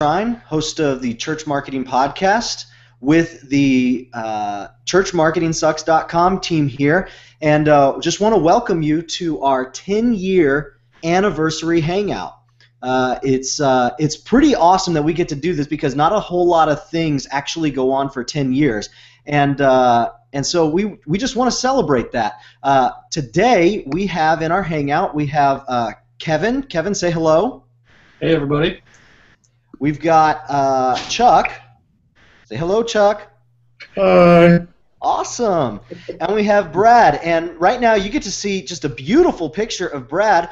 Shrein, host of the Church Marketing Podcast with the churchmarketingsucks.com team here, and just want to welcome you to our 10-year anniversary hangout. It's pretty awesome that we get to do this because not a whole lot of things actually go on for 10 years, and so we just want to celebrate that. Today we have in our hangout we have Kevin. Kevin, say hello. Hey everybody. We've got Chuck. Say hello, Chuck. Hi. Awesome. And we have Brad. And right now you get to see just a beautiful picture of Brad.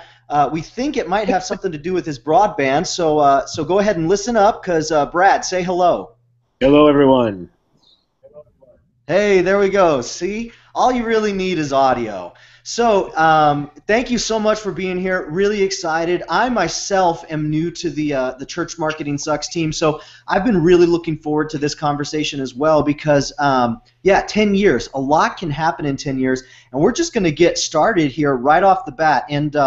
We think it might have something to do with his broadband. So go ahead and listen up because Brad, say hello. Hello, everyone. Hey, there we go. See? All you really need is audio. So thank you so much for being here. Really excited. I myself am new to the Church Marketing Sucks team, so I've been really looking forward to this conversation as well because, 10 years. A lot can happen in 10 years, and we're just going to get started here right off the bat. And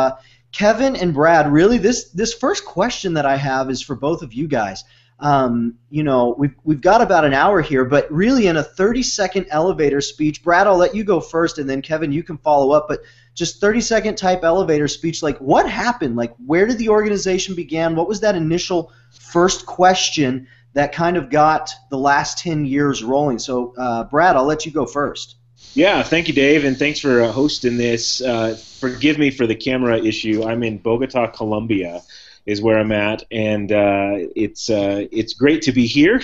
Kevin and Brad, really, this first question that I have is for both of you guys. We've got about an hour here, but really in a 30-second elevator speech, Brad, I'll let you go first, and then Kevin, you can follow up, but just 30-second type elevator speech, like what happened? Like where did the organization begin? What was that initial first question that kind of got the last 10 years rolling? So, Brad, I'll let you go first. Yeah, thank you, Dave, and thanks for hosting this. Forgive me for the camera issue. I'm in Bogota, Colombia, is where I'm at, and it's great to be here,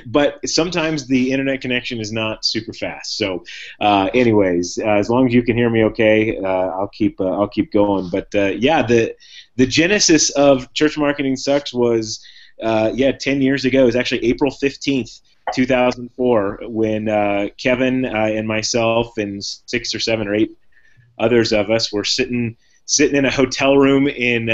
but sometimes the internet connection is not super fast. So, anyways, as long as you can hear me, okay, I'll keep going. But the genesis of Church Marketing Sucks was 10 years ago. It was actually April 15th. 2004, when Kevin and myself and 6 or 7 or 8 others of us were sitting in a hotel room in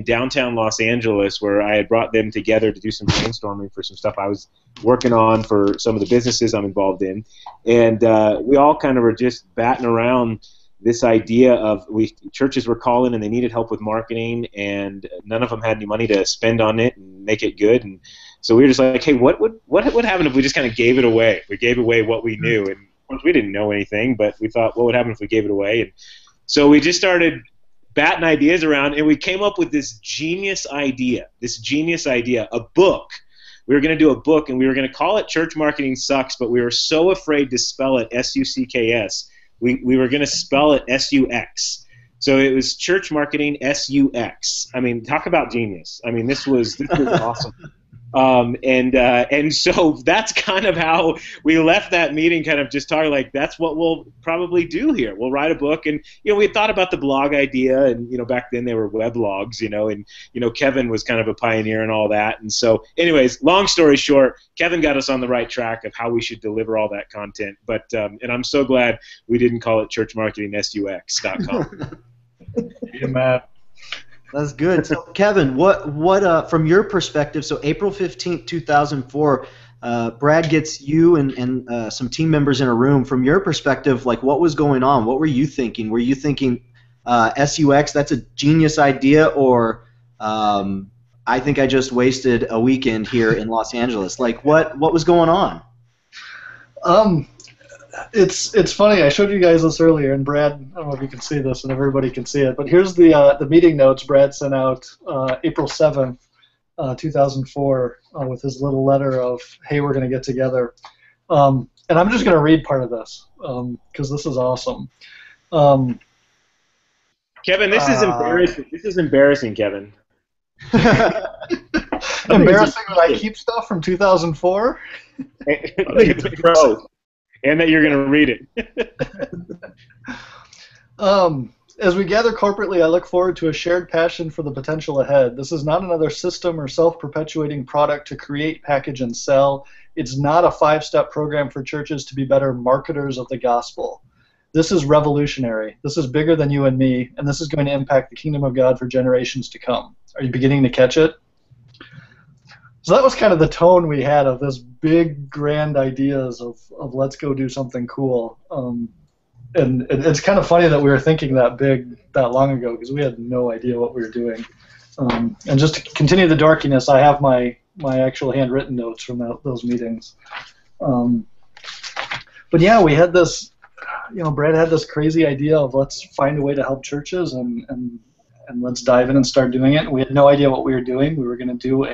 downtown Los Angeles, where I had brought them together to do some brainstorming for some stuff I was working on for some of the businesses I'm involved in, and we all kind of were just batting around this idea of churches were calling and they needed help with marketing, and none of them had any money to spend on it and make it good. And so we were just like, hey, what would happen if we just kind of gave it away? We gave away what we knew, and of course we didn't know anything, but we thought, what would happen if we gave it away? And so we just started batting ideas around, and we came up with this genius idea, a book. We were going to do a book, and we were going to call it Church Marketing Sucks, but we were so afraid to spell it S-U-C-K-S. We were going to spell it S-U-X. So it was Church Marketing S-U-X. I mean, talk about genius. I mean, this was awesome. And so that's kind of how we left that meeting, kind of just talking like, that's what we'll probably do here. We'll write a book. And, we had thought about the blog idea, and, back then they were weblogs, and, Kevin was kind of a pioneer and all that. And so anyways, long story short, Kevin got us on the right track of how we should deliver all that content. But, and I'm so glad we didn't call it churchmarketingSUX.com. Yeah, Matt. That's good. So, Kevin, what from your perspective? So, April 15th, 2004, Brad gets you and some team members in a room. From your perspective, like, what was going on? What were you thinking? Were you thinking SUX? That's a genius idea, or I think I just wasted a weekend here in Los Angeles. Like, what was going on? It's funny. I showed you guys this earlier, and Brad, I don't know if you can see this, and everybody can see it, but here's the meeting notes Brad sent out April 7th, 2004, with his little letter of, hey, we're going to get together. And I'm just going to read part of this because this is awesome. Kevin, this is embarrassing. This is embarrassing, Kevin. Embarrassing that I keep stuff from 2004? And that you're going to read it. As we gather corporately, I look forward to a shared passion for the potential ahead. This is not another system or self-perpetuating product to create, package, and sell. It's not a 5-step program for churches to be better marketers of the gospel. This is revolutionary. This is bigger than you and me, and this is going to impact the kingdom of God for generations to come. Are you beginning to catch it? So that was kind of the tone we had of this big, grand ideas of let's go do something cool. And it's kind of funny that we were thinking that big that long ago because we had no idea what we were doing. And just to continue the dorkiness, I have my actual handwritten notes from those meetings. But yeah, we had this, Brad had this crazy idea of let's find a way to help churches and let's dive in and start doing it. We had no idea what we were doing. We were going to do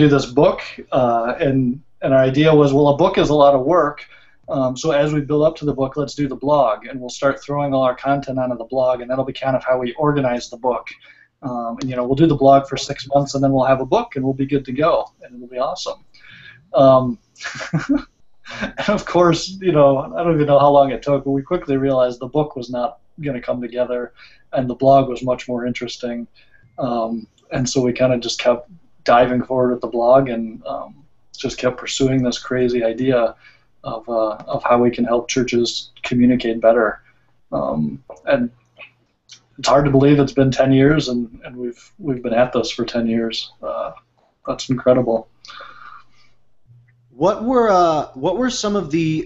this book, and our idea was, well, a book is a lot of work. So as we build up to the book, let's do the blog, and we'll start throwing all our content onto the blog, and that'll be kind of how we organize the book. And we'll do the blog for 6 months, and then we'll have a book, and we'll be good to go, and it'll be awesome. And of course, I don't even know how long it took, but we quickly realized the book was not going to come together, and the blog was much more interesting. And so we kind of just kept diving forward with the blog, and just kept pursuing this crazy idea of how we can help churches communicate better. And it's hard to believe it's been 10 years, and we've been at this for 10 years. That's incredible. What were some of the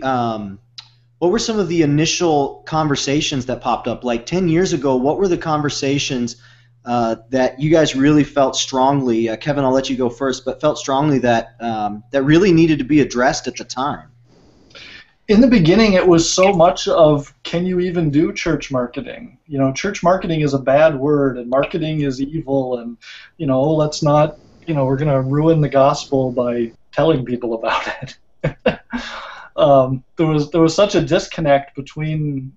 initial conversations that popped up? Like 10 years ago, what were the conversations that you guys really felt strongly? Kevin, I'll let you go first, but felt strongly that that really needed to be addressed at the time. In the beginning, it was so much of, can you even do church marketing? Church marketing is a bad word, and marketing is evil, and let's not, we're going to ruin the gospel by telling people about it. There was such a disconnect between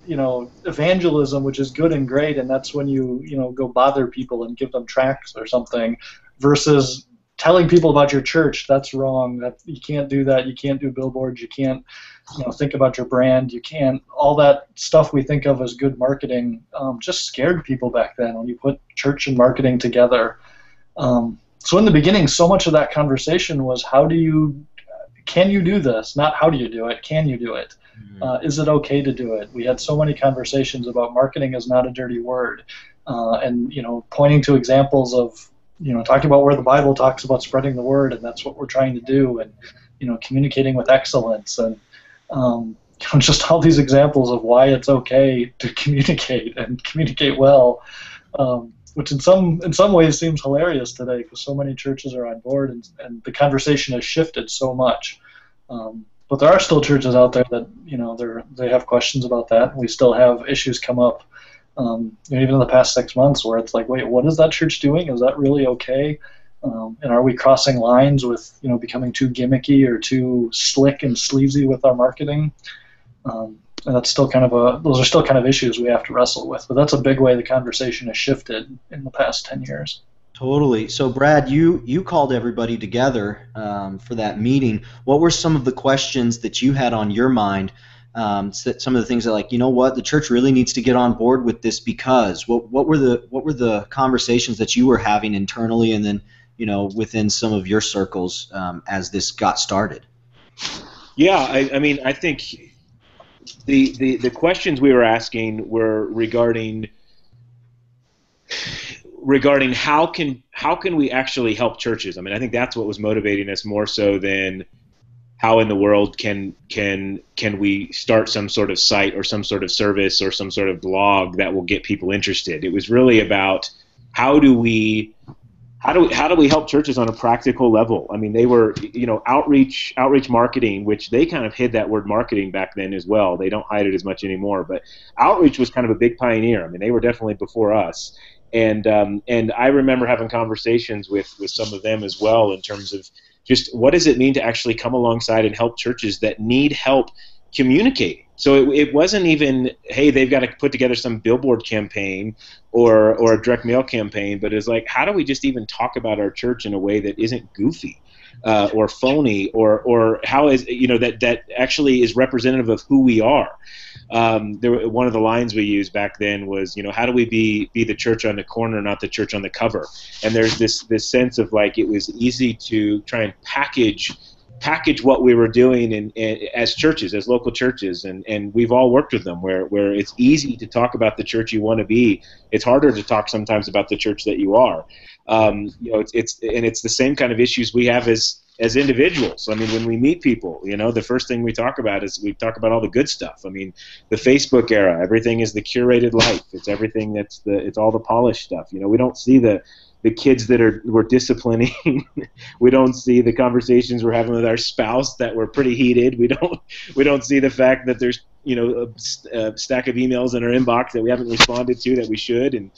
evangelism, which is good and great, and that's when you go bother people and give them tracts or something, versus telling people about your church. That's wrong. That you can't do that. You can't do billboards. You can't think about your brand. You can't, all that stuff we think of as good marketing just scared people back then when you put church and marketing together. So in the beginning, so much of that conversation was, can you do this? Not how do you do it, can you do it? Is it okay to do it? We had so many conversations about marketing is not a dirty word, and pointing to examples of talking about where the Bible talks about spreading the word, and that's what we're trying to do, and communicating with excellence, and just all these examples of why it's okay to communicate and communicate well, which in some ways seems hilarious today because so many churches are on board, and the conversation has shifted so much. But there are still churches out there that they have questions about that. We still have issues come up, even in the past 6 months, where it's like, wait, what is that church doing? Is that really okay? And are we crossing lines with becoming too gimmicky or too slick and sleazy with our marketing? And that's still those are still kind of issues we have to wrestle with. But that's a big way the conversation has shifted in the past 10 years. Totally. So, Brad, you called everybody together for that meeting. What were some of the questions that you had on your mind? Some of the things that, like, the church really needs to get on board with this because. What were the conversations that you were having internally, and then within some of your circles as this got started? Yeah, I think the questions we were asking were regarding how can we actually help churches. I think that's what was motivating us more so than how in the world can we start some sort of site or some sort of service or some sort of blog that will get people interested. It was really about how do we help churches on a practical level. They were, outreach marketing, which they kind of hid that word marketing back then as well. They don't hide it as much anymore, but outreach was kind of a big pioneer. They were definitely before us. And I remember having conversations with some of them as well in terms of just what does it mean to actually come alongside and help churches that need help communicating. So it wasn't even, hey, they've got to put together some billboard campaign or a direct mail campaign, but it's like, how do we just even talk about our church in a way that isn't goofy or phony or how is, that actually is representative of who we are. One of the lines we used back then was, how do we be the church on the corner, not the church on the cover? And there's this sense of like it was easy to try and package what we were doing and as churches, as local churches, and we've all worked with them where it's easy to talk about the church you want to be. It's harder to talk sometimes about the church that you are. It's the same kind of issues we have as as individuals. I mean, when we meet people, the first thing we talk about is we talk about all the good stuff. I mean, the Facebook era, everything is the curated life. It's everything it's all the polished stuff. We don't see the kids that we're disciplining. We don't see the conversations we're having with our spouse that were pretty heated. We don't see the fact that there's a stack of emails in our inbox that we haven't responded to that we should, and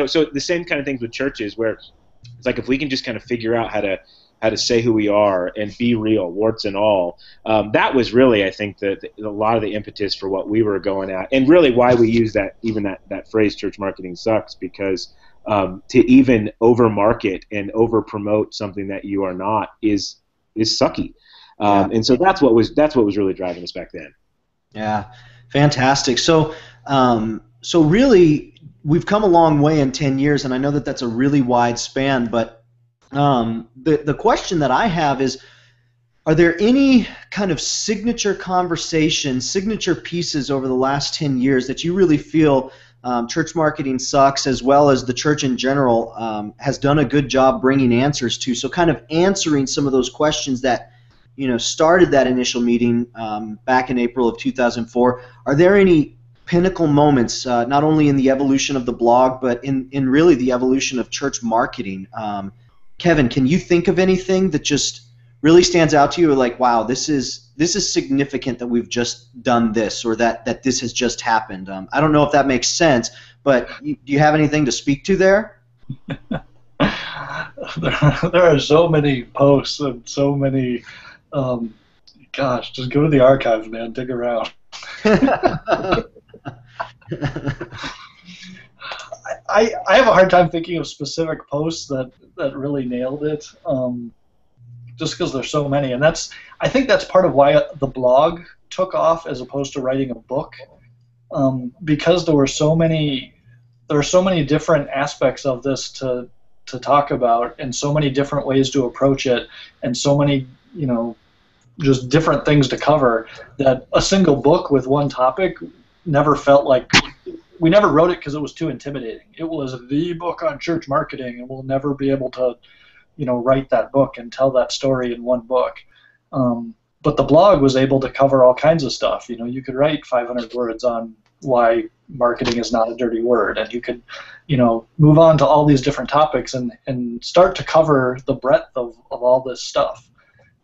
so the same kind of things with churches, where it's like if we can just kind of figure out how to say who we are and be real, warts and all. That was really, I think, a lot of the impetus for what we were going at, and really why we use that phrase, church marketing sucks, because to even over-market and over-promote something that you are not is sucky. And so that's what was really driving us back then. Yeah, fantastic. So really, we've come a long way in 10 years, and I know that that's a really wide span, but the question that I have is, are there any kind of signature conversations, signature pieces over the last 10 years that you really feel Church Marketing Sucks, as well as the church in general, has done a good job bringing answers to? So kind of answering some of those questions that started that initial meeting back in April of 2004. Are there any pinnacle moments, not only in the evolution of the blog, but in really the evolution of church marketing? Kevin, can you think of anything that just really stands out to you, like, wow, this is significant that we've just done this, or that this has just happened? I don't know if that makes sense, but do you have anything to speak to there? There are so many posts and so many. Gosh, just go to the archives, man. Dig around. I have a hard time thinking of specific posts that really nailed it, just because there's so many, and I think that's part of why the blog took off as opposed to writing a book, because there are so many different aspects of this to talk about, and so many different ways to approach it, and so many just different things to cover, that a single book with one topic never felt like. We never wrote it because it was too intimidating. It was the book on church marketing, and we'll never be able to, write that book and tell that story in one book. But the blog was able to cover all kinds of stuff. You could write 500 words on why marketing is not a dirty word, and you could, move on to all these different topics and start to cover the breadth of all this stuff,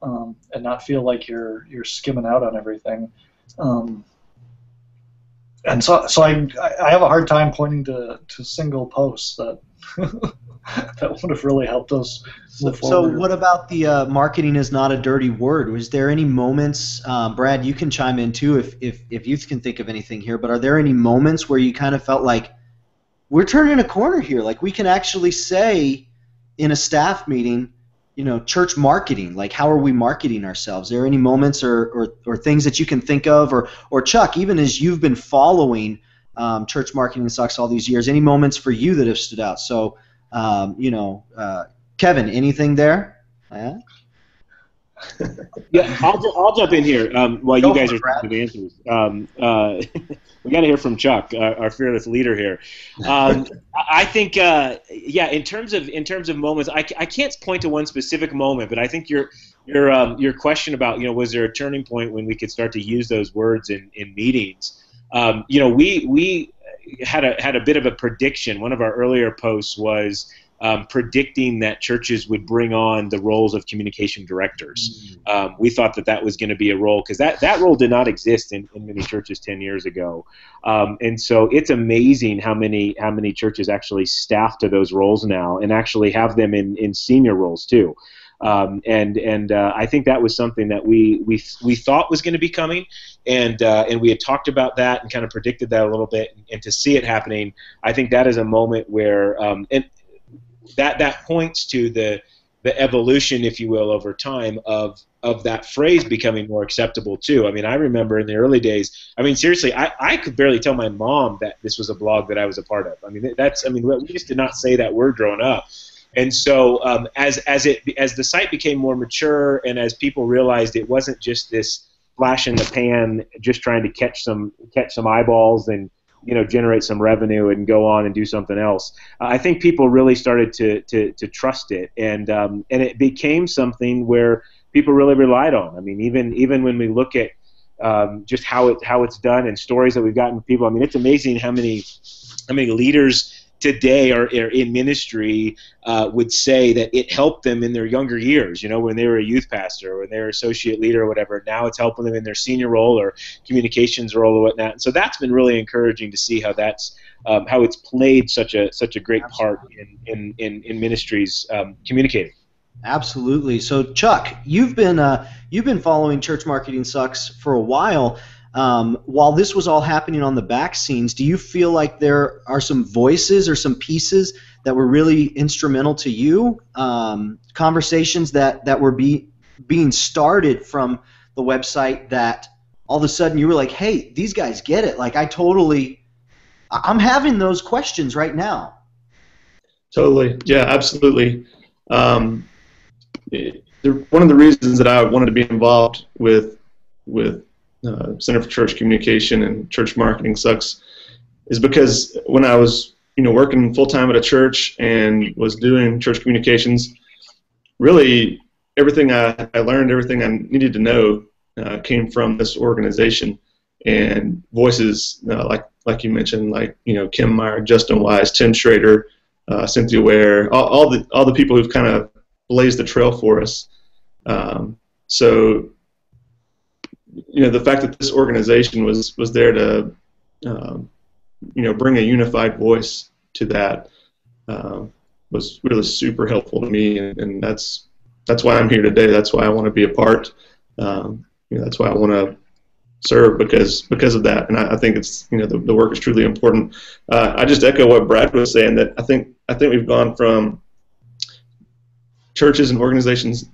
and not feel like you're skimming out on everything. And so I have a hard time pointing to single posts that that would have really helped us move forward. So what about the marketing is not a dirty word? Was there any moments, Brad, you can chime in too if you can think of anything here, but are there any moments where you kind of felt like we're turning a corner here, like we can actually say in a staff meeting, church marketing, like how are we marketing ourselves? Are there any moments or things that you can think of, or Chuck, even as you've been following Church Marketing Sucks all these years, any moments for you that have stood out? So, Kevin, anything there? Yeah, I'll jump in here while you guys are thinking of answers. We got to hear from Chuck, our fearless leader here. I think, in terms of moments, I can't point to one specific moment, but I think your question about was there a turning point when we could start to use those words in meetings? We had a bit of a prediction. One of our earlier posts was predicting that churches would bring on the roles of communication directors. We thought that was going to be a role, because that role did not exist in many churches 10 years ago. And so it's amazing how many churches actually staff to those roles now, and actually have them in senior roles too. And I think that was something that we thought was going to be coming, and we had talked about that and kind of predicted that a little bit, and to see it happening, I think that is a moment where and that points to the evolution, if you will, over time of that phrase becoming more acceptable too. I mean, I remember in the early days, I mean, seriously, I could barely tell my mom that this was a blog that I was a part of. I mean, we just did not say that word growing up. And so as the site became more mature, and as people realized it wasn't just this flash in the pan, just trying to catch some eyeballs and generate some revenue and go on and do something else, I think people really started to trust it, and it became something where people really relied on. I mean, even when we look at just how it's done and stories that we've gotten from people. I mean, it's amazing how many leaders today are in ministry would say that it helped them in their younger years, when they were a youth pastor or when they were associate leader or whatever. Now it's helping them in their senior role or communications role or whatnot. And so that's been really encouraging to see how that's how it's played such a great part in ministries communicating. Absolutely. So, Chuck, you've been following Church Marketing Sucks for a while. While this was all happening on the back scenes, do you feel like there are some voices or some pieces that were really instrumental to you? Conversations that were being started from the website that all of a sudden you were like, hey, these guys get it. Like, I'm having those questions right now. Totally. Yeah, absolutely. One of the reasons that I wanted to be involved with Center for Church Communication and Church Marketing Sucks is because when I was working full-time at a church and was doing church communications, really everything I learned, everything I needed to know came from this organization, and voices like you mentioned, like Kim Meyer, Justin Wise, Tim Schrader, Cynthia Ware, all the people who've kind of blazed the trail for us. So the fact that this organization was there to bring a unified voice to that was really super helpful to me, and that's why I'm here today. That's why I want to be a part. That's why I want to serve because of that, and I think it's the work is truly important. I just echo what Brad was saying, that I think we've gone from churches and organizations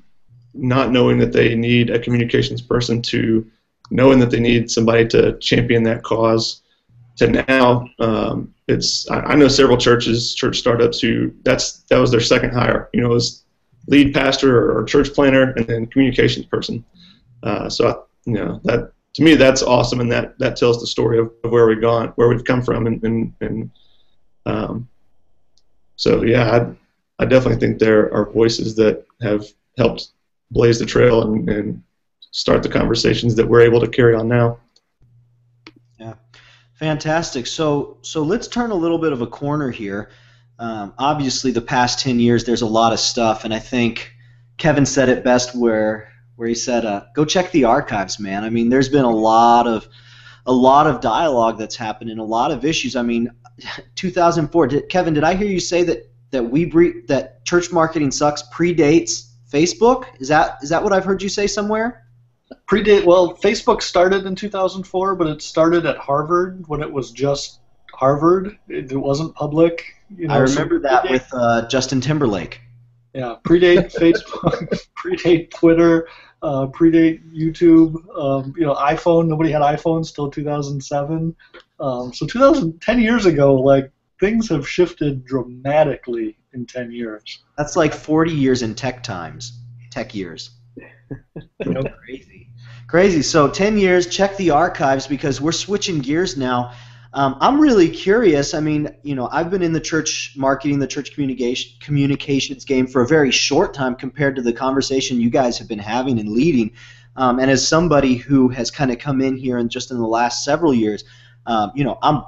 not knowing that they need a communications person to knowing that they need somebody to champion that cause, to now I know several church startups who that was their second hire. It was lead pastor or church planner and then communications person. So that to me that's awesome, and that tells the story of where we've come from, and so yeah, I definitely think there are voices that have helped blaze the trail and start the conversations that we're able to carry on now. Yeah, fantastic. So let's turn a little bit of a corner here. Obviously, the past 10 years, there's a lot of stuff, and I think Kevin said it best where he said, "Go check the archives, man." I mean, there's been a lot of dialogue that's happened and a lot of issues. I mean, 2004. Kevin, did I hear you say that Church Marketing Sucks predates Facebook? Is that what I've heard you say somewhere? Well, Facebook started in 2004, but it started at Harvard when it was just Harvard. It wasn't public. I remember that with Justin Timberlake. Yeah, predate Facebook, predate Twitter, predate YouTube. iPhone. Nobody had iPhones till 2007. So 10 years ago, like, things have shifted dramatically in 10 years. That's like 40 years in tech years. Crazy. So 10 years, check the archives, because we're switching gears now. I'm really curious. I mean, I've been in the church marketing, the church communications game for a very short time compared to the conversation you guys have been having and leading. And as somebody who has kind of come in here and just in the last several years, I'm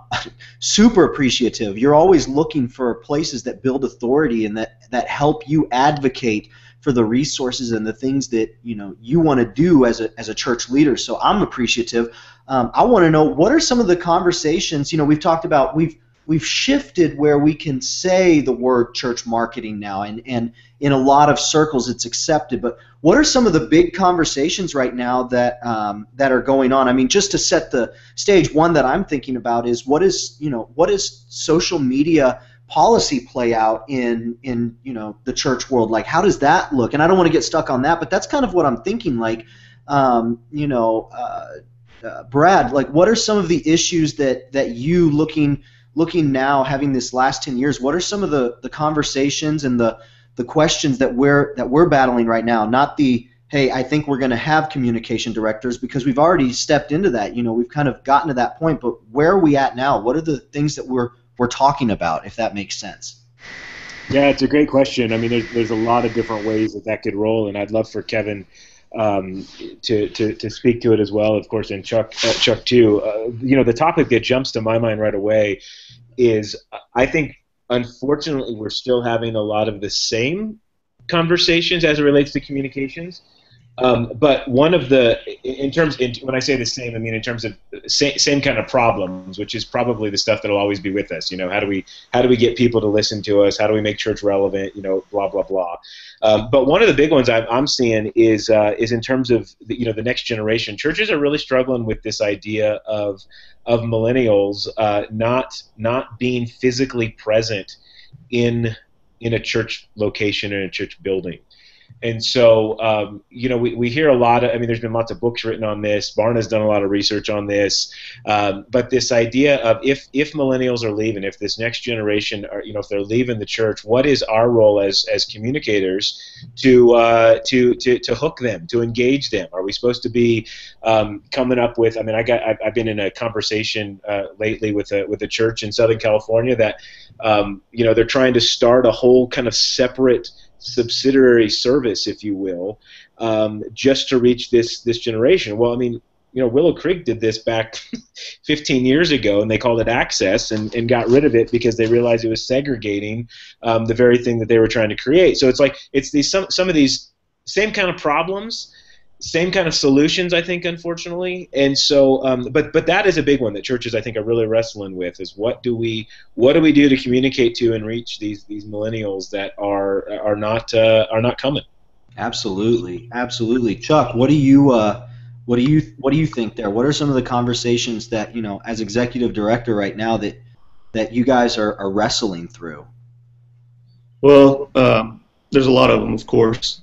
super appreciative. You're always looking for places that build authority and that help you advocate for the resources and the things that you want to do as a church leader. So I'm appreciative. I want to know, what are some of the conversations? We've talked about we've shifted where we can say the word church marketing now, and in a lot of circles it's accepted. But what are some of the big conversations right now that are going on? I mean, just to set the stage, one that I'm thinking about is what is social media policy play out in the church world? Like, how does that look? And I don't want to get stuck on that, but that's kind of what I'm thinking. Like, Brad, like, what are some of the issues that you looking now, having this last 10 years, what are some of the conversations and the questions that we're battling right now? Not the, hey, I think we're going to have communication directors, because we've already stepped into that. We've kind of gotten to that point, but where are we at now? What are the things that we're talking about, if that makes sense? Yeah, it's a great question. I mean, there's a lot of different ways that could roll, and I'd love for Kevin to speak to it as well, of course, and Chuck too. The topic that jumps to my mind right away is, I think, unfortunately, we're still having a lot of the same conversations as it relates to communications. But one of the, when I say the same, I mean in terms of same kind of problems, which is probably the stuff that'll always be with us. How do we get people to listen to us? How do we make church relevant? Blah blah blah. But one of the big ones I'm seeing is in terms of the next generation. Churches are really struggling with this idea of millennials not being physically present in a church location, in a church building. And so, we hear a lot of, there's been lots of books written on this. Barna's done a lot of research on this. But this idea of if millennials are leaving, if this next generation are, if they're leaving the church, what is our role as communicators to hook them, to engage them? Are we supposed to be coming up with, I've been in a conversation lately with a church in Southern California that, they're trying to start a whole kind of separate subsidiary service, if you will, just to reach this generation. Well, Willow Creek did this back 15 years ago, and they called it Access, and got rid of it because they realized it was segregating the very thing that they were trying to create. So it's these some of these same kind of problems, same kind of solutions, I think, unfortunately. And so, but that is a big one that churches, I think, are really wrestling with, is what do we do to communicate to and reach these millennials that are not coming? Absolutely. Chuck, what do you think there? What are some of the conversations that, as executive director right now, that you guys are wrestling through? Well, there's a lot of them, of course.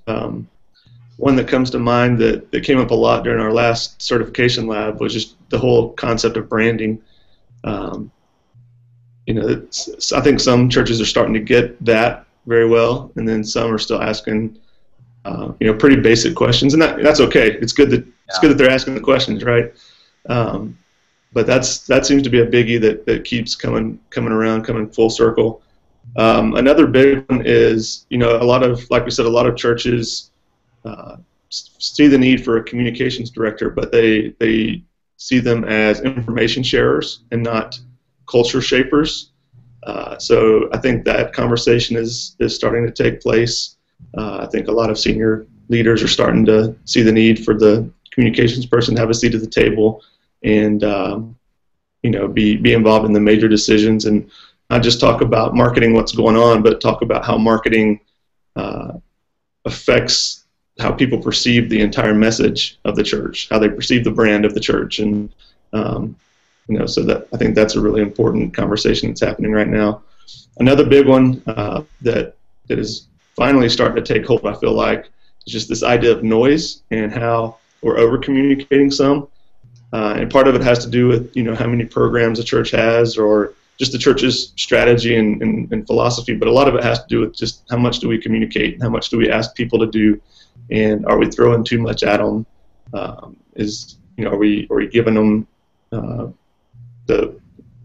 One that comes to mind that came up a lot during our last certification lab was just the whole concept of branding. I think some churches are starting to get that very well, and then some are still asking, pretty basic questions, and that's okay. It's good that they're asking the questions, right? But that seems to be a biggie that keeps coming around, coming full circle. Another big one is, like we said, a lot of churches see the need for a communications director, but they see them as information sharers and not culture shapers. So I think that conversation is starting to take place. I think a lot of senior leaders are starting to see the need for the communications person to have a seat at the table and be involved in the major decisions, and not just talk about marketing, what's going on, but talk about how marketing affects how people perceive the entire message of the church, how they perceive the brand of the church. And so that, I think that's a really important conversation that's happening right now. Another big one that is finally starting to take hold, I feel like, is just this idea of noise and how we're over communicating some. And part of it has to do with how many programs a church has, or just the church's strategy and philosophy, but a lot of it has to do with just how much do we communicate and how much do we ask people to do, and are we throwing too much at them? Are we giving them the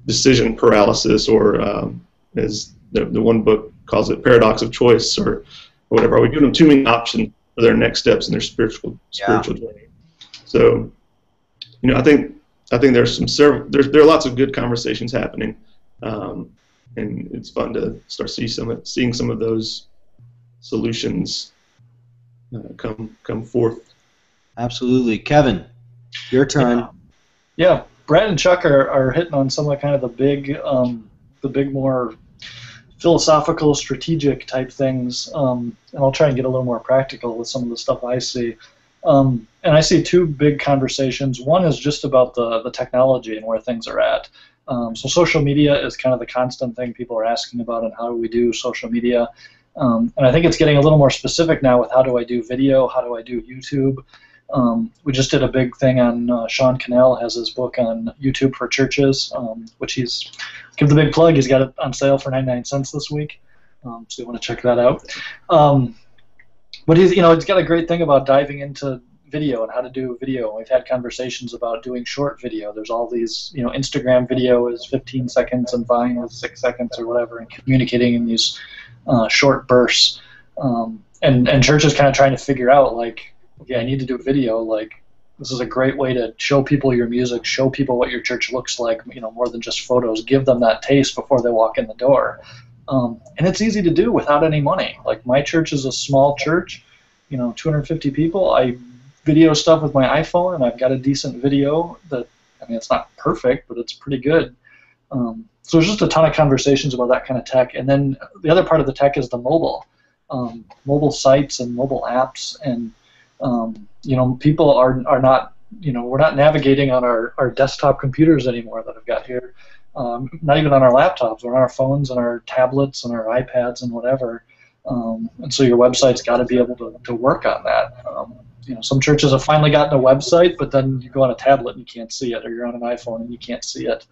decision paralysis, or as the one book calls it, paradox of choice, or whatever? Are we giving them too many options for their next steps in their spiritual journey? So, I think there's there are lots of good conversations happening, and it's fun to start seeing some of those solutions come forth. Absolutely. Kevin, your turn. Yeah, Brad and Chuck are hitting on some of kind of the big more philosophical, strategic type things, and I'll try and get a little more practical with some of the stuff I see. And I see two big conversations. One is just about the technology and where things are at. So social media is kind of the constant thing people are asking about, and how do we do social media. And I think it's getting a little more specific now with how do I do video, how do I do YouTube. We just did a big thing on Sean Cannell has his book on YouTube for churches, which he's, give the big plug, he's got it on sale for 99 cents this week, so you want to check that out. But he's got a great thing about diving into video and how to do video. We've had conversations about doing short video. There's all these, Instagram video is 15 seconds and Vine is 6 seconds or whatever, and communicating in these short bursts. And churches kind of trying to figure out, like, okay, I need to do video. Like, this is a great way to show people your music, show people what your church looks like, more than just photos. Give them that taste before they walk in the door. And it's easy to do without any money. Like, my church is a small church, 250 people. I video stuff with my iPhone, and I've got a decent video that, it's not perfect, but it's pretty good. So there's just a ton of conversations about that kind of tech. And then the other part of the tech is the mobile sites and mobile apps. And, people are not, we're not navigating on our desktop computers anymore that I've got here. Not even on our laptops. We're on our phones and our tablets and our iPads and whatever. And so your website's got to be able to work on that. Some churches have finally gotten a website, but then you go on a tablet and you can't see it, or you're on an iPhone and you can't see it,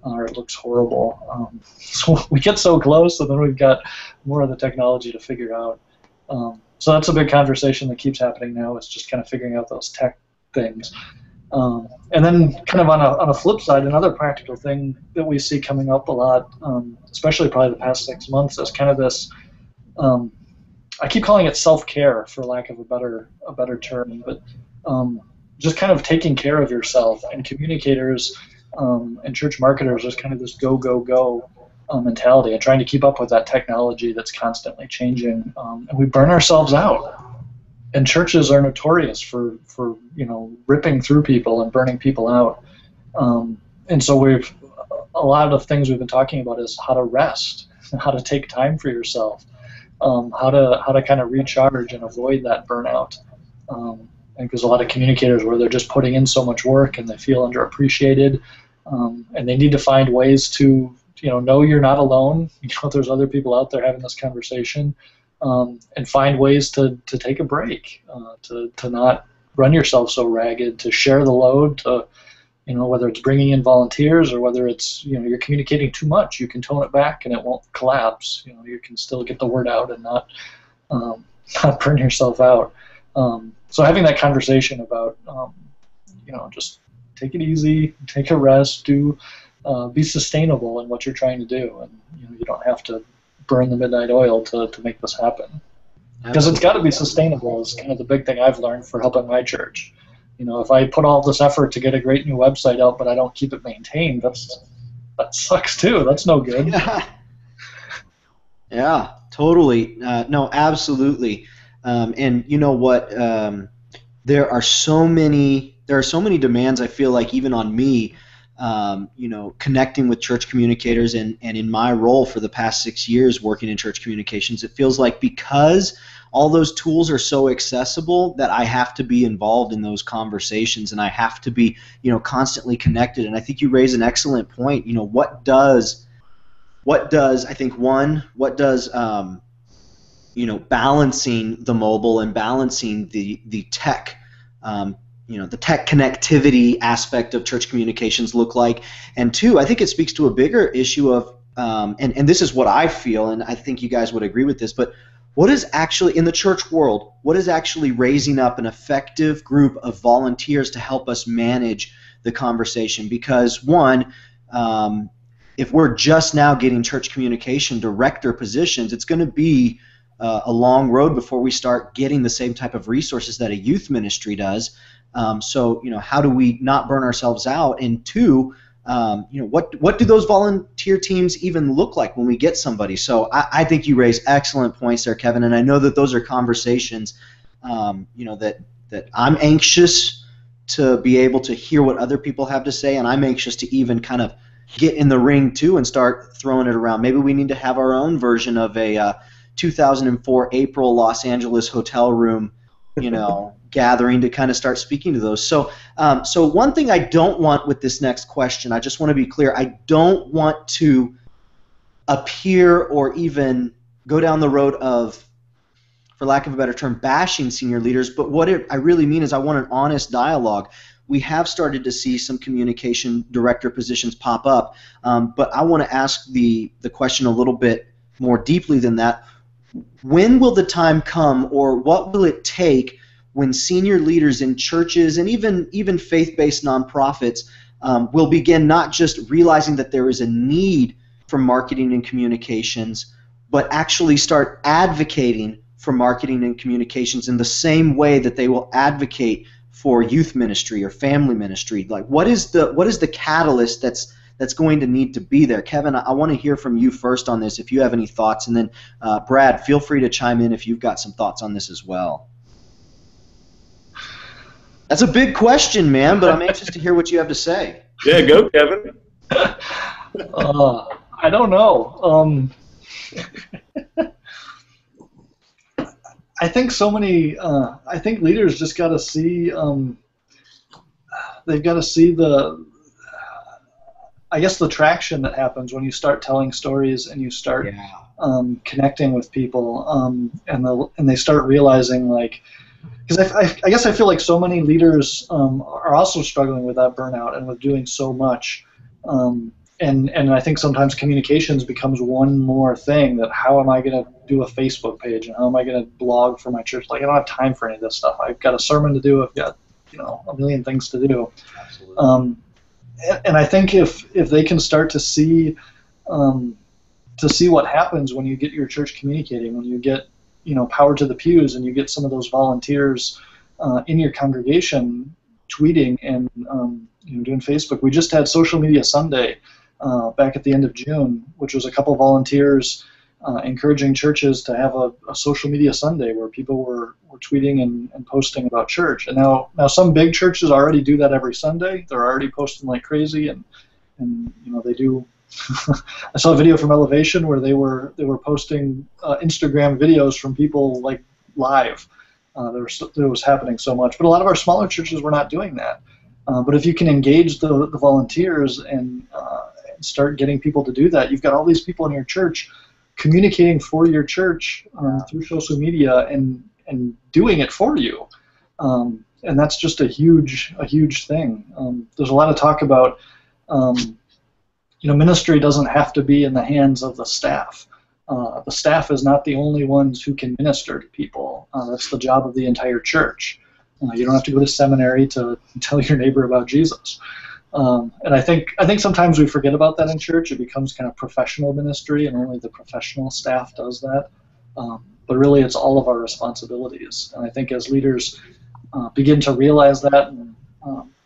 or it looks horrible. So we get so close, and then we've got more of the technology to figure out. So that's a big conversation that keeps happening now. It's just kind of figuring out those tech things. And then kind of on a flip side, another practical thing that we see coming up a lot, especially probably the past 6 months, is kind of this, I keep calling it self-care for lack of a better term, but just kind of taking care of yourself. And communicators and church marketers, there's kind of this go, go, go mentality, and trying to keep up with that technology that's constantly changing. And we burn ourselves out. And churches are notorious for ripping through people and burning people out. And so a lot of things we've been talking about is how to rest, how to take time for yourself, how to kind of recharge and avoid that burnout. And because a lot of communicators, where they're just putting in so much work and they feel underappreciated, and they need to find ways to know you're not alone. There's other people out there having this conversation. And find ways to take a break, to not run yourself so ragged, to share the load, to, whether it's bringing in volunteers or whether it's, you're communicating too much, you can tone it back and it won't collapse. You can still get the word out and not burn yourself out. So having that conversation about, just take it easy, take a rest, be sustainable in what you're trying to do. And, you don't have to burn the midnight oil to make this happen. Because it's got to be sustainable is kind of the big thing I've learned for helping my church. If I put all this effort to get a great new website out, but I don't keep it maintained, that sucks too. That's no good. Yeah, totally. No, absolutely. And you know what? There are so many demands, I feel like, even on me, connecting with church communicators, and in my role for the past 6 years working in church communications, it feels like because all those tools are so accessible that I have to be involved in those conversations, and I have to be, constantly connected. And I think you raise an excellent point. What does I think what does balancing the mobile and balancing the tech, the tech connectivity aspect of church communications look like? And two, I think it speaks to a bigger issue of, and this is what I feel, and I think you guys would agree with this, but what is actually, in the church world, what is actually raising up an effective group of volunteers to help us manage the conversation? Because one, if we're just now getting church communication director positions, it's going to be a long road before we start getting the same type of resources that a youth ministry does. So, how do we not burn ourselves out? And two, what do those volunteer teams even look like when we get somebody? So I think you raise excellent points there, Kevin, and I know that those are conversations, that I'm anxious to be able to hear what other people have to say, and I'm anxious to even kind of get in the ring too and start throwing it around. Maybe we need to have our own version of a 2004 April Los Angeles hotel room, gathering to kind of start speaking to those. So one thing I don't want with this next question, I just want to be clear, I don't want to appear or even go down the road of, for lack of a better term, bashing senior leaders, but what I really mean is I want an honest dialogue. We have started to see some communication director positions pop up, but I want to ask the question a little bit more deeply than that. When will the time come, or what will it take when senior leaders in churches and even faith-based nonprofits will begin not just realizing that there is a need for marketing and communications, but actually start advocating for marketing and communications in the same way that they will advocate for youth ministry or family ministry? Like, what is the catalyst that's going to need to be there? Kevin, I want to hear from you first on this, if you have any thoughts, and then Brad, feel free to chime in if you've got some thoughts on this as well. That's a big question, man, but I'm anxious to hear what you have to say. Yeah, go, Kevin. I don't know. I think so many. I think leaders just got to see. They've got to see the. I guess the traction that happens when you start telling stories and you start connecting with people, and they start realizing, like, because I guess I feel like so many leaders are also struggling with that burnout and with doing so much. And I think sometimes communications becomes one more thing, that how am I going to do a Facebook page, and how am I going to blog for my church? Like, I don't have time for any of this stuff. I've got a sermon to do. I've got, a million things to do. Absolutely. And I think if they can start to see what happens when you get your church communicating, when you get power to the pews, and you get some of those volunteers in your congregation tweeting and doing Facebook. We just had Social Media Sunday back at the end of June, which was a couple volunteers encouraging churches to have a social media Sunday where people were tweeting and posting about church. And now some big churches already do that every Sunday. They're already posting like crazy, and they do. I saw a video from Elevation where they were posting Instagram videos from people like live. There was happening so much, but a lot of our smaller churches were not doing that. But if you can engage the volunteers and start getting people to do that, you've got all these people in your church communicating for your church through social media and doing it for you, and that's just a huge thing. There's a lot of talk about ministry doesn't have to be in the hands of the staff. The staff is not the only ones who can minister to people. That's the job of the entire church. You don't have to go to seminary to tell your neighbor about Jesus. And I think sometimes we forget about that in church. It becomes kind of professional ministry, and only the professional staff does that. But really, it's all of our responsibilities. And I think as leaders begin to realize that and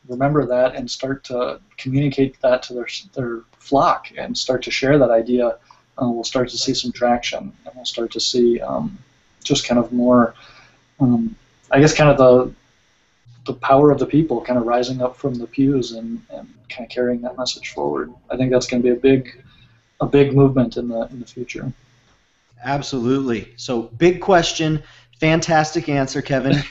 remember that, and start to communicate that to their flock and start to share that idea, we'll start to see some traction, and we'll start to see just kind of more, I guess, kind of the power of the people kind of rising up from the pews and kind of carrying that message forward. I think that's going to be a big movement in the future. Absolutely. So, big question, fantastic answer, Kevin.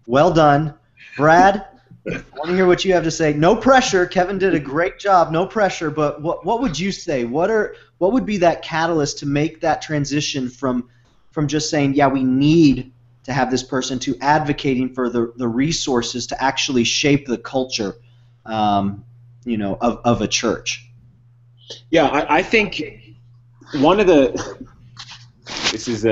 Well done. Brad, I want to hear what you have to say. No pressure. Kevin did a great job. No pressure. But what would you say? What would be that catalyst to make that transition from just saying, yeah, we need to have this person, to advocating for the resources to actually shape the culture, of a church? Yeah, I think one of the this is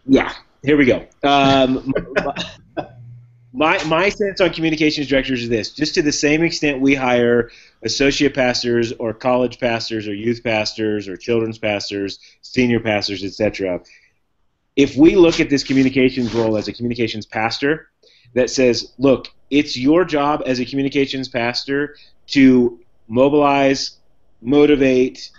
yeah. Here we go. My sense on communications directors is this: just to the same extent we hire associate pastors or college pastors or youth pastors or children's pastors, senior pastors, etc. If we look at this communications role as a communications pastor that says, look, it's your job as a communications pastor to mobilize, motivate,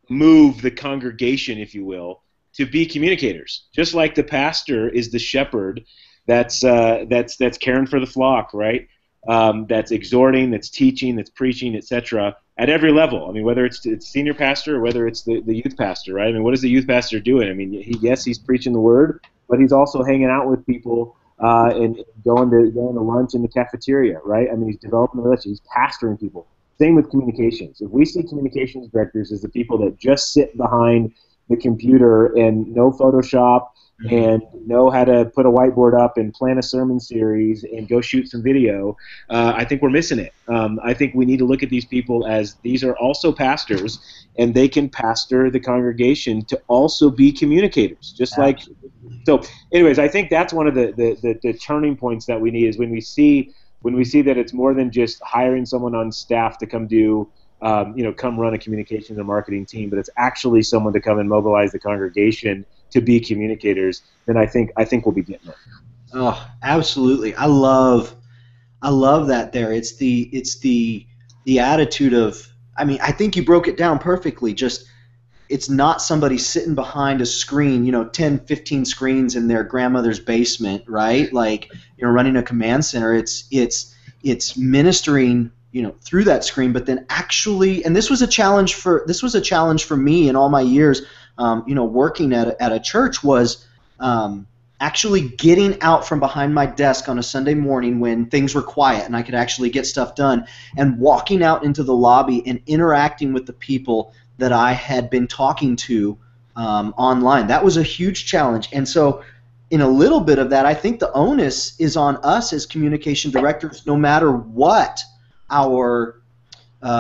move the congregation, if you will, to be communicators. Just like the pastor is the shepherd that's caring for the flock, right? That's exhorting, that's teaching, that's preaching, etc. at every level. I mean, whether it's senior pastor or whether it's the youth pastor, right? I mean, what is the youth pastor doing? I mean, he's preaching the word, but he's also hanging out with people and going to lunch in the cafeteria, right? I mean, he's developing a relationship. He's pastoring people. Same with communications. If we see communications directors as the people that just sit behind the computer and know Photoshop and know how to put a whiteboard up and plan a sermon series and go shoot some video, I think we're missing it. I think we need to look at these people as these are also pastors, and they can pastor the congregation to also be communicators, just like. So, anyways, I think that's one of the turning points that we need is when we see that it's more than just hiring someone on staff to come do come run a communications and marketing team, but it's actually someone to come and mobilize the congregation to be communicators, then I think we'll be getting it. Oh, absolutely. I love that there. It's the attitude of, I mean, I think you broke it down perfectly. Just, it's not somebody sitting behind a screen, 10, 15 screens in their grandmother's basement, right? Like, running a command center. It's ministering, through that screen, but then actually, and this was a challenge for me in all my years, working at a church, was actually getting out from behind my desk on a Sunday morning when things were quiet and I could actually get stuff done, and walking out into the lobby and interacting with the people that I had been talking to online. That was a huge challenge. And so in a little bit of that, I think the onus is on us as communication directors, no matter what our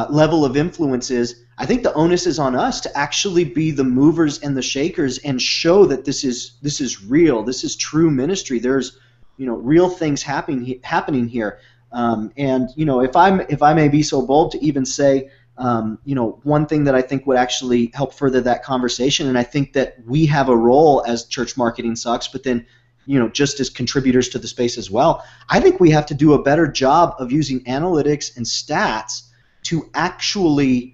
level of influence is. I think the onus is on us to actually be the movers and the shakers and show that this is real. This is true ministry. There's real things happening here. And if I may be so bold to even say, one thing that I think would actually help further that conversation, and I think that we have a role as Church Marketing Sucks, but then just as contributors to the space as well, I think we have to do a better job of using analytics and stats to actually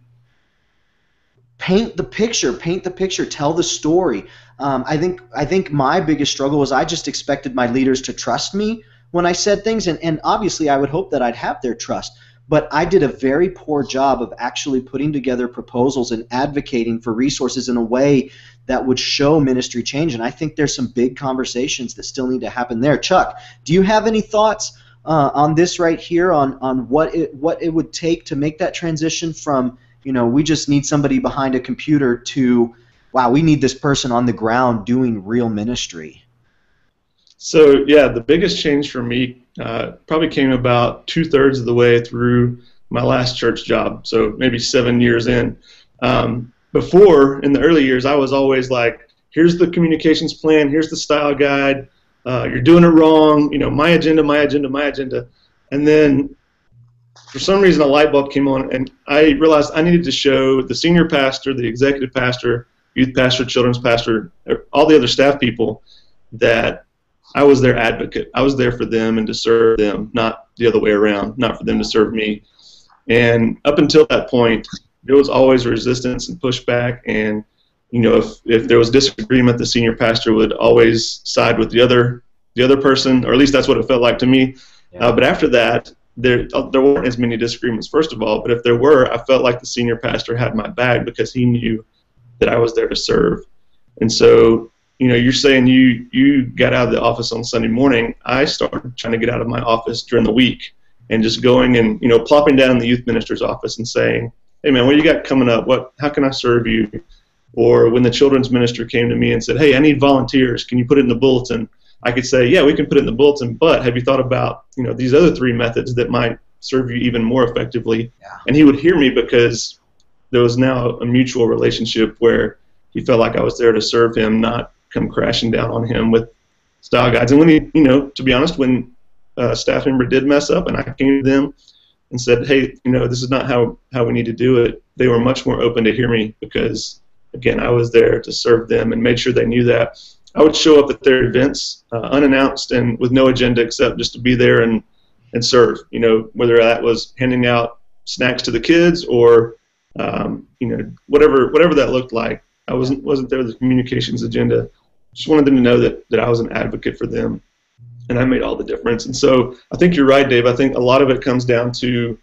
paint the picture, tell the story. I think my biggest struggle was I just expected my leaders to trust me when I said things, and obviously I would hope that I'd have their trust. But I did a very poor job of actually putting together proposals and advocating for resources in a way that would show ministry change. And I think there's some big conversations that still need to happen there. Chuck, do you have any thoughts on this right here, on what it would take to make that transition from, we just need somebody behind a computer, to, wow, we need this person on the ground doing real ministry? So yeah, the biggest change for me probably came about 2/3 of the way through my last church job, so maybe 7 years in. Before, in the early years, I was always like, here's the communications plan, here's the style guide, you're doing it wrong, my agenda, my agenda, my agenda. And then for some reason a light bulb came on, and I realized I needed to show the senior pastor, the executive pastor, youth pastor, children's pastor, all the other staff people, that I was their advocate. I was there for them and to serve them, not the other way around, not for them to serve me. And up until that point, there was always resistance and pushback, and if there was disagreement, the senior pastor would always side with the other person, or at least that's what it felt like to me. Yeah. But after that, there weren't as many disagreements, first of all, but if there were, I felt like the senior pastor had my back because he knew that I was there to serve. And so, you're saying you got out of the office on Sunday morning. I started trying to get out of my office during the week and just going and, plopping down in the youth minister's office and saying, hey man, what you got coming up? How can I serve you? Or when the children's minister came to me and said, hey, I need volunteers. Can you put it in the bulletin? I could say, yeah, we can put it in the bulletin, but have you thought about, these other 3 methods that might serve you even more effectively? Yeah. And he would hear me because there was now a mutual relationship where he felt like I was there to serve him, not come crashing down on him with style guides. And when he, to be honest, when a staff member did mess up and I came to them and said, hey, this is not how we need to do it, they were much more open to hear me because, again, I was there to serve them and made sure they knew that. I would show up at their events unannounced and with no agenda except just to be there and serve, whether that was handing out snacks to the kids or, whatever that looked like. I wasn't there with the communications agenda. Just wanted them to know that I was an advocate for them, and I made all the difference. And so I think you're right, Dave. I think a lot of it comes down to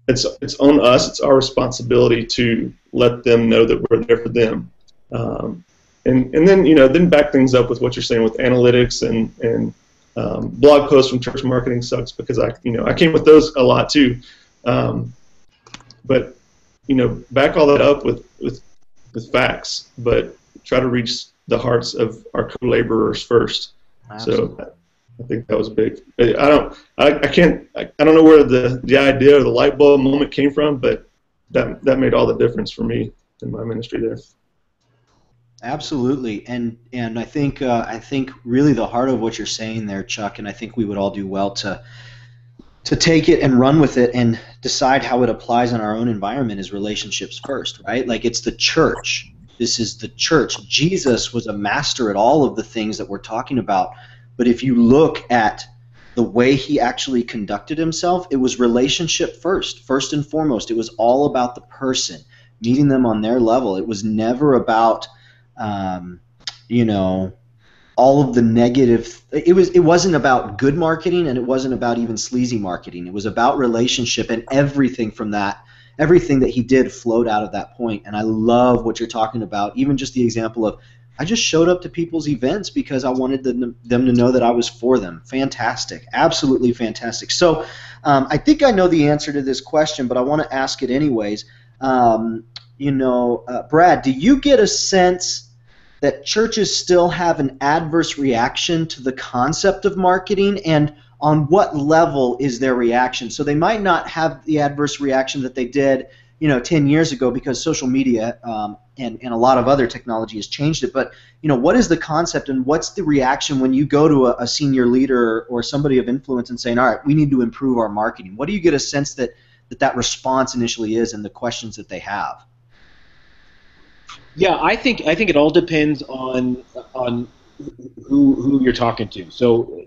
it's on us. It's our responsibility to let them know that we're there for them. And then then back things up with what you're saying with analytics and blog posts from Church Marketing Sucks, because I came with those a lot too. But back all that up with facts, but try to reach the hearts of our co-laborers first. Absolutely. So I think that was big. I don't know where the idea or the light bulb moment came from, but that made all the difference for me in my ministry there. Absolutely, and I think really the heart of what you're saying there, Chuck, and I think we would all do well to take it and run with it and decide how it applies in our own environment is relationships first, right? Like it's the church. This is the church. Jesus was a master at all of the things that we're talking about. But if you look at the way he actually conducted himself, it was relationship first and foremost. It was all about the person, meeting them on their level. It was never about, you know, all of the negative. It wasn't about good marketing, and it wasn't about even sleazy marketing. It was about relationship, and everything from that, everything that he did flowed out of that point. And I love what you're talking about, even just the example of, I just showed up to people's events because I wanted them to know that I was for them. Fantastic. Absolutely fantastic. So I think I know the answer to this question, but I want to ask it anyways. You know, Brad, do you get a sense that churches still have an adverse reaction to the concept of marketing, and on what level is their reaction? So they might not have the adverse reaction that they did, you know, 10 years ago because social media and a lot of other technology has changed it. But, you know, what is the concept and what's the reaction when you go to a senior leader or somebody of influence and saying, all right, we need to improve our marketing? What do you get a sense that response initially is and the questions that they have? Yeah, I think it all depends on who you're talking to. So,